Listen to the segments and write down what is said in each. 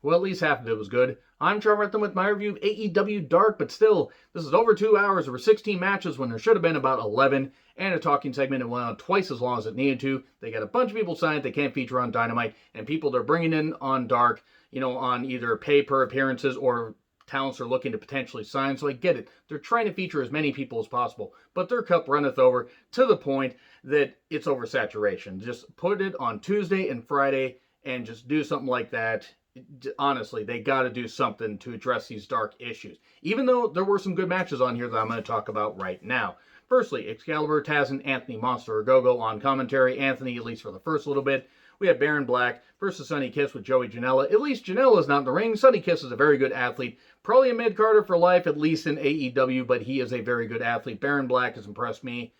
Well, at least half of it was good. I'm John Retton with my review of AEW Dark, but still, this is over 2 hours, over 16 matches when there should have been about 11, and a talking segment that went on twice as long as it needed to. They got a bunch of people signed they can't feature on Dynamite, and people they're bringing in on Dark, on either pay per appearances or talents are looking to potentially sign. So I get it. They're trying to feature as many people as possible, but their cup runneth over to the point that it's oversaturation. Just put it on Tuesday and Friday and just do something like that. Honestly, they got to do something to address these Dark issues. Even though there were some good matches on here that I'm going to talk about right now. Firstly, Excalibur, Taz, and Anthony Monster Go on commentary. Anthony, at least for the first little bit. We have Baron Black versus Sonny Kiss with Joey Janela. At least Janela's not in the ring. Sonny Kiss is a very good athlete. Probably a mid-carder for life, at least in AEW, but he is a very good athlete. Baron Black has impressed me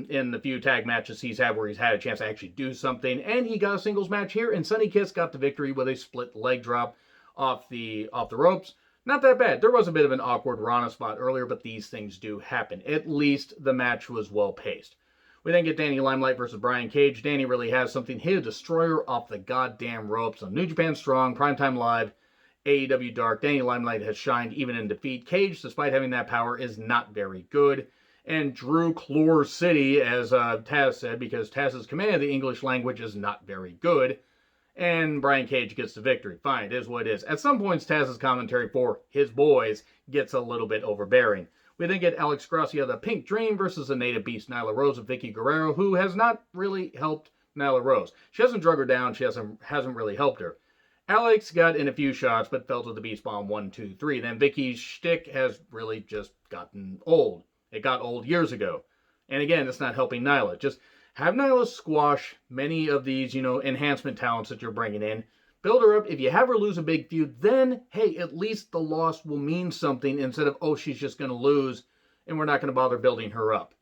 in the few tag matches he's had where he's had a chance to actually do something. And he got a singles match here, and Sonny Kiss got the victory with a split leg drop off the ropes. Not that bad. There was a bit of an awkward Rana spot earlier, but these things do happen. At least the match was well-paced. We then get Danny Limelight versus Brian Cage. Danny really has something. Hit a destroyer off the goddamn ropes on New Japan Strong, Primetime Live, AEW Dark. Danny Limelight has shined even in defeat. Cage, despite having that power, is not very good. And Drew Clore City, as Taz said, because Taz's command of the English language is not very good. And Brian Cage gets the victory. Fine, it is what it is. At some points, Taz's commentary for his boys gets a little bit overbearing. We then get Alex Gracia, the Pink Dream, versus the Native Beast, Nyla Rose of Vicky Guerrero, who has not really helped Nyla Rose. She hasn't drug her down. She hasn't really helped her. Alex got in a few shots, but fell to the Beast Bomb 1, 2, 3. Then Vicky's shtick has really just gotten old. It got old years ago. And again, it's not helping Nyla. Just have Nyla squash many of these, enhancement talents that you're bringing in. Build her up. If you have her lose a big feud, then, hey, at least the loss will mean something instead of, oh, she's just going to lose and we're not going to bother building her up.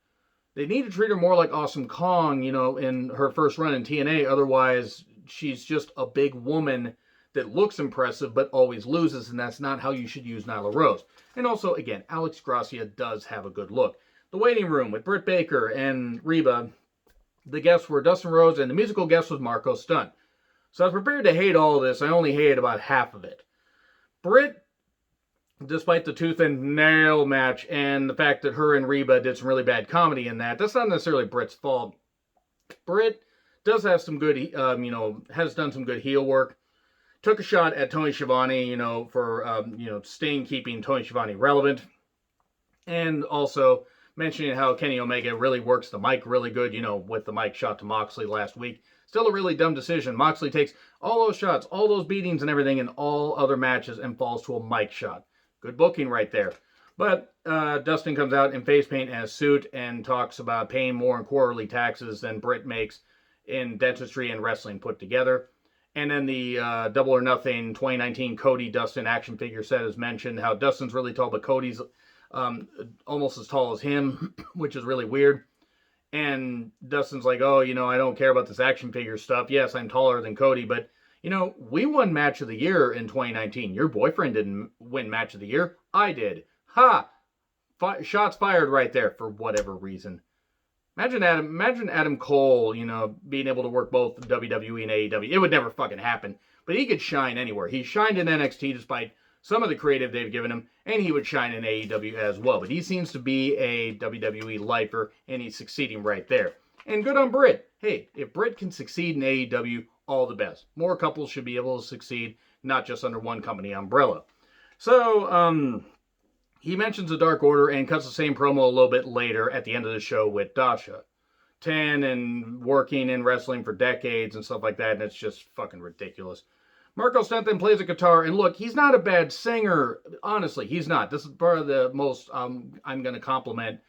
They need to treat her more like Awesome Kong, in her first run in TNA. Otherwise, she's just a big woman that looks impressive but always loses, and that's not how you should use Nyla Rose. And also, again, Alex Gracia does have a good look. The Waiting Room with Britt Baker and Reba. The guests were Dustin Rhodes, and the musical guest was Marco Stunt. So I was prepared to hate all of this. I only hated about half of it. Britt, despite the tooth and nail match and the fact that her and Reba did some really bad comedy in that's not necessarily Britt's fault. Britt does have some good, has done some good heel work. Took a shot at Tony Schiavone, for, staying, keeping Tony Schiavone relevant. And also mentioning how Kenny Omega really works the mic really good, with the mic shot to Moxley last week. Still a really dumb decision. Moxley takes all those shots, all those beatings and everything in all other matches and falls to a mic shot. Good booking right there. But Dustin comes out in face paint and a suit and talks about paying more in quarterly taxes than Britt makes in dentistry and wrestling put together. And then the Double or Nothing 2019 Cody Dustin action figure set is mentioned. How Dustin's really tall, but Cody's almost as tall as him, which is really weird. And Dustin's like, oh, I don't care about this action figure stuff. Yes, I'm taller than Cody, but, we won Match of the Year in 2019. Your boyfriend didn't win Match of the Year. I did. Ha! Shots fired right there for whatever reason. Imagine Adam Cole, being able to work both WWE and AEW. It would never fucking happen. But he could shine anywhere. He shined in NXT despite some of the creative they've given him, and he would shine in AEW as well. But he seems to be a WWE lifer, and he's succeeding right there. And good on Britt. Hey, if Britt can succeed in AEW, all the best. More couples should be able to succeed, not just under one company umbrella. So, he mentions the Dark Order and cuts the same promo a little bit later at the end of the show with Dasha. 10 and working in wrestling for decades and stuff like that, and it's just fucking ridiculous. Marco Stunt then plays a guitar, and look, he's not a bad singer. Honestly, he's not. This is part of the most I'm going to compliment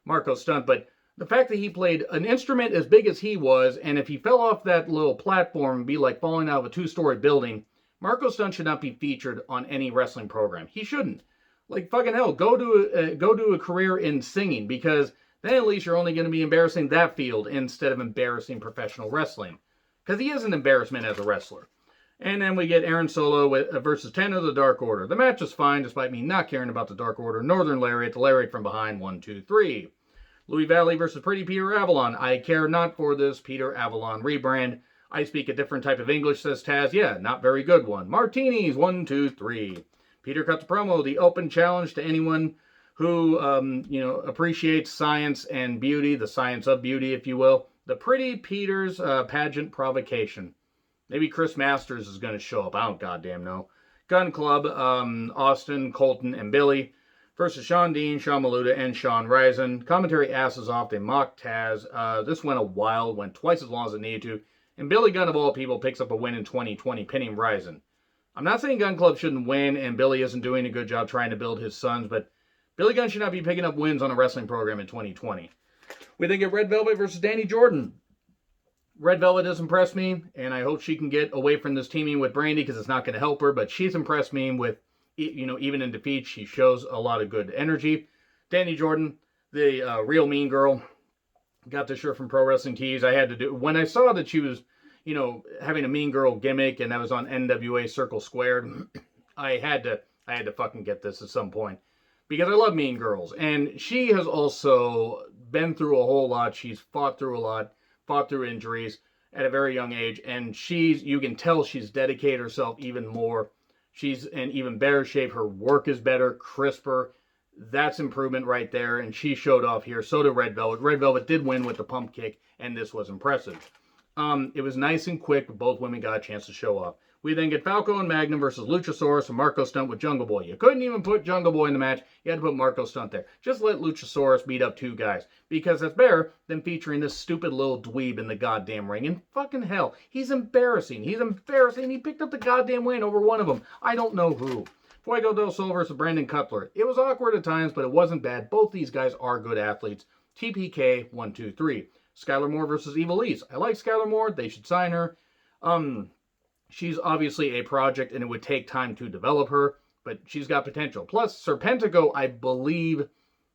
Marco Stunt, but the fact that he played an instrument as big as he was, and if he fell off that little platform and be like falling out of a 2-story building, Marco Stunt should not be featured on any wrestling program. He shouldn't. Like, fucking hell, go do a career in singing, because then at least you're only going to be embarrassing that field instead of embarrassing professional wrestling. Because he is an embarrassment as a wrestler. And then we get Aaron Solo versus 10 of the Dark Order. The match is fine, despite me not caring about the Dark Order. Northern Lariat, the Lariat from behind, 1, 2, 3. Louis Valley versus Pretty Peter Avalon. I care not for this Peter Avalon rebrand. I speak a different type of English, says Taz. Yeah, not very good one. Martinis, 1, 2, 3. Peter cut the promo, the open challenge to anyone who, appreciates science and beauty, the science of beauty, if you will. The Pretty Peter's pageant provocation. Maybe Chris Masters is going to show up. I don't goddamn know. Gun Club, Austin, Colton, and Billy versus Sean Dean, Sean Maluta, and Sean Risen. Commentary asses off. They mock Taz. This went a while, went twice as long as it needed to. And Billy Gunn, of all people, picks up a win in 2020, pinning Risen. I'm not saying Gun Club shouldn't win, and Billy isn't doing a good job trying to build his sons, but Billy Gunn should not be picking up wins on a wrestling program in 2020. We then get Red Velvet versus Danny Jordan. Red Velvet has impressed me, and I hope she can get away from this teaming with Brandy because it's not going to help her, but she's impressed me with, even in defeat, she shows a lot of good energy. Danny Jordan, the real mean girl, got this shirt from Pro Wrestling Tees. I had to do, when I saw that she was, having a mean girl gimmick, and that was on NWA Circle Squared, I had to fucking get this at some point. Because I love mean girls, and she has also been through a whole lot. She's fought through a lot, fought through injuries at a very young age, and you can tell she's dedicated herself even more. She's in even better shape. Her work is better, crisper. That's improvement right there, and she showed off here. So did Red Velvet. Red Velvet did win with the pump kick, and this was impressive. It was nice and quick, but both women got a chance to show off. We then get Falco and Magnum versus Lucha Soros and Marco Stunt with Jungle Boy. You couldn't even put Jungle Boy in the match. You had to put Marco Stunt there. Just let Lucha Soros beat up two guys. Because that's better than featuring this stupid little dweeb in the goddamn ring. And fucking hell, he's embarrassing. He's embarrassing. He picked up the goddamn win over one of them. I don't know who. Fuego Del Sol versus Brandon Cutler. It was awkward at times, but it wasn't bad. Both these guys are good athletes. TPK 1, 2, 3. Skylar Moore versus Evilise. I like Skylar Moore. They should sign her. She's obviously a project, and it would take time to develop her, but she's got potential. Plus, Serpentico, I believe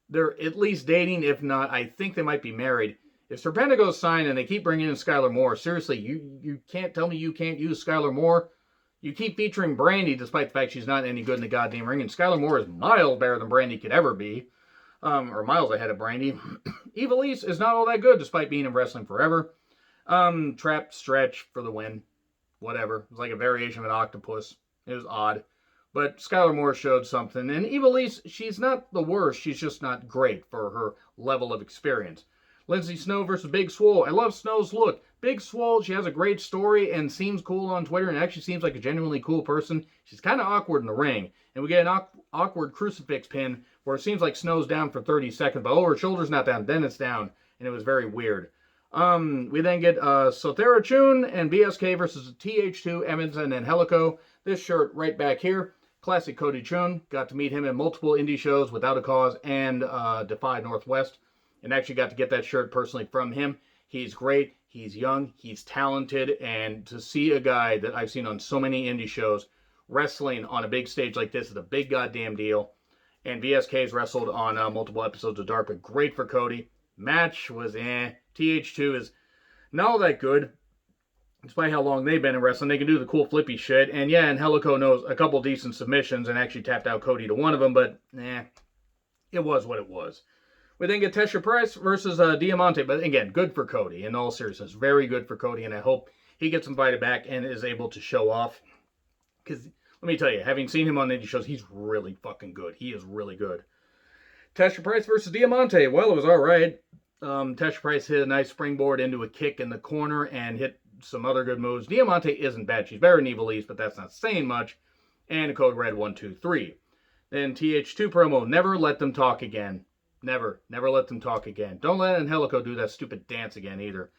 they're at least dating. If not, I think they might be married. If Serpentico's signed and they keep bringing in Skylar Moore, seriously, you can't tell me you can't use Skylar Moore. You keep featuring Brandy, despite the fact she's not any good in the goddamn ring, and Skylar Moore is miles better than Brandy could ever be, or miles ahead of Brandy. Evilise is not all that good, despite being in wrestling forever. Trap stretch for the win. Whatever. It was like a variation of an octopus. It was odd. But Skylar Moore showed something. And Evilise, she's not the worst. She's just not great for her level of experience. Lindsey Snow versus Big Swole. I love Snow's look. Big Swole, she has a great story and seems cool on Twitter and actually seems like a genuinely cool person. She's kind of awkward in the ring. And we get an awkward crucifix pin where it seems like Snow's down for 30 seconds. But her shoulder's not down. Then it's down. And it was very weird. We then get Sothera Chun and BSK versus TH2, Evans, and Angelico. This shirt right back here. Classic Cody Chun. Got to meet him in multiple indie shows, Without a Cause and Defy Northwest. And actually got to get that shirt personally from him. He's great. He's young. He's talented. And to see a guy that I've seen on so many indie shows wrestling on a big stage like this is a big goddamn deal. And VSK's wrestled on multiple episodes of Dark, but great for Cody. Match was TH2 is not all that good, despite how long they've been in wrestling. They can do the cool flippy shit. And yeah, Angelico knows a couple decent submissions and actually tapped out Cody to one of them, but it was what it was. We then get Tesha Price versus Diamante, but again, good for Cody in all seriousness. Very good for Cody, and I hope he gets invited back and is able to show off. Because let me tell you, having seen him on indie shows, he's really fucking good. He is really good. Tesha Price versus Diamante. Well, it was all right. Tesha Price hit a nice springboard into a kick in the corner and hit some other good moves. Diamante isn't bad. She's better than Evilise, but that's not saying much. And a code red 1, 2, 3. Then TH2 promo. Never let them talk again. Never let them talk again. Don't let Angelico do that stupid dance again either.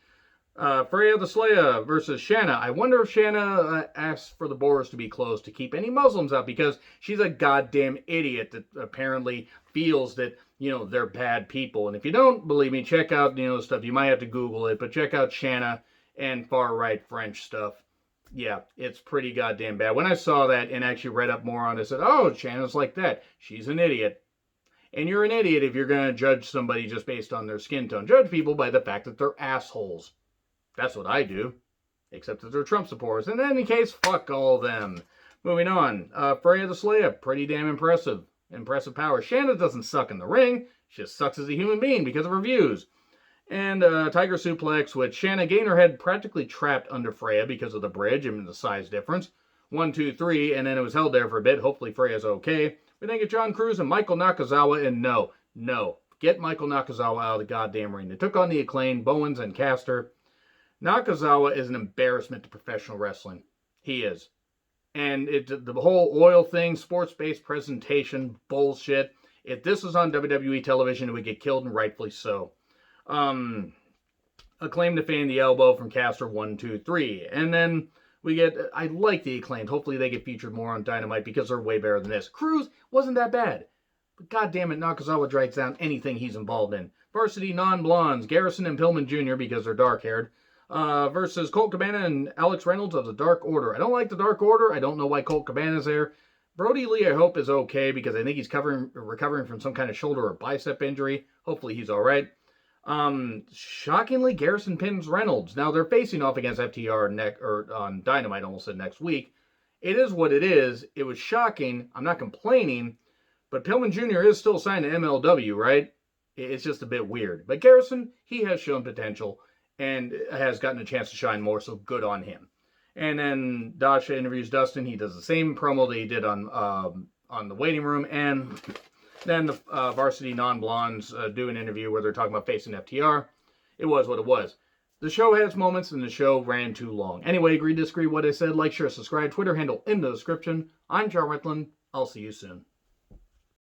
Freya the Slayer versus Shanna. I wonder if Shanna asks for the borders to be closed to keep any Muslims out because she's a goddamn idiot that apparently feels that, they're bad people. And if you don't believe me, check out, stuff. You might have to Google it, but check out Shanna and far-right French stuff. Yeah, it's pretty goddamn bad. When I saw that and actually read up more on it, I said, oh, Shanna's like that. She's an idiot. And you're an idiot if you're going to judge somebody just based on their skin tone. Judge people by the fact that they're assholes. That's what I do. Except that they're Trump supporters. In any case, fuck all of them. Moving on. Freya the Slayer. Pretty damn impressive. Impressive power. Shanna doesn't suck in the ring. She just sucks as a human being because of her views. And Tiger Suplex, with Shanna getting her head practically trapped under Freya because of the bridge and the size difference. 1, 2, 3, and then it was held there for a bit. Hopefully Freya's okay. We then get John Cruz and Michael Nakazawa, and no. Get Michael Nakazawa out of the goddamn ring. They took on the Acclaimed, Bowens, and Caster. Nakazawa is an embarrassment to professional wrestling. He is. And the whole oil thing, sports-based presentation, bullshit. If this was on WWE television, it would get killed, and rightfully so. Acclaimed defending the elbow from Caster, 1, 2, 3. And then we get, I like the Acclaimed. Hopefully they get featured more on Dynamite because they're way better than this. Cruz wasn't that bad. But goddammit, Nakazawa drags down anything he's involved in. Varsity non-blondes, Garrison and Pillman Jr. because they're dark-haired. Versus Colt Cabana and Alex Reynolds of the Dark Order. I don't like the Dark Order. I don't know why Colt Cabana's there. Brody Lee, I hope, is okay because I think he's recovering from some kind of shoulder or bicep injury. Hopefully he's all right. Shockingly, Garrison pins Reynolds. Now, they're facing off against FTR on Dynamite, almost said next week. It is what it is. It was shocking. I'm not complaining. But Pillman Jr. is still signed to MLW, right? It's just a bit weird. But Garrison, he has shown potential and has gotten a chance to shine more, so good on him. And then Dasha interviews Dustin. He does the same promo that he did on the waiting room. And then the Varsity Non-Blondes do an interview where they're talking about facing FTR. It was what it was. The show had its moments, and the show ran too long. Anyway, agree, disagree, what I said. Like, share, subscribe. Twitter handle in the description. I'm John Ritlin. I'll see you soon.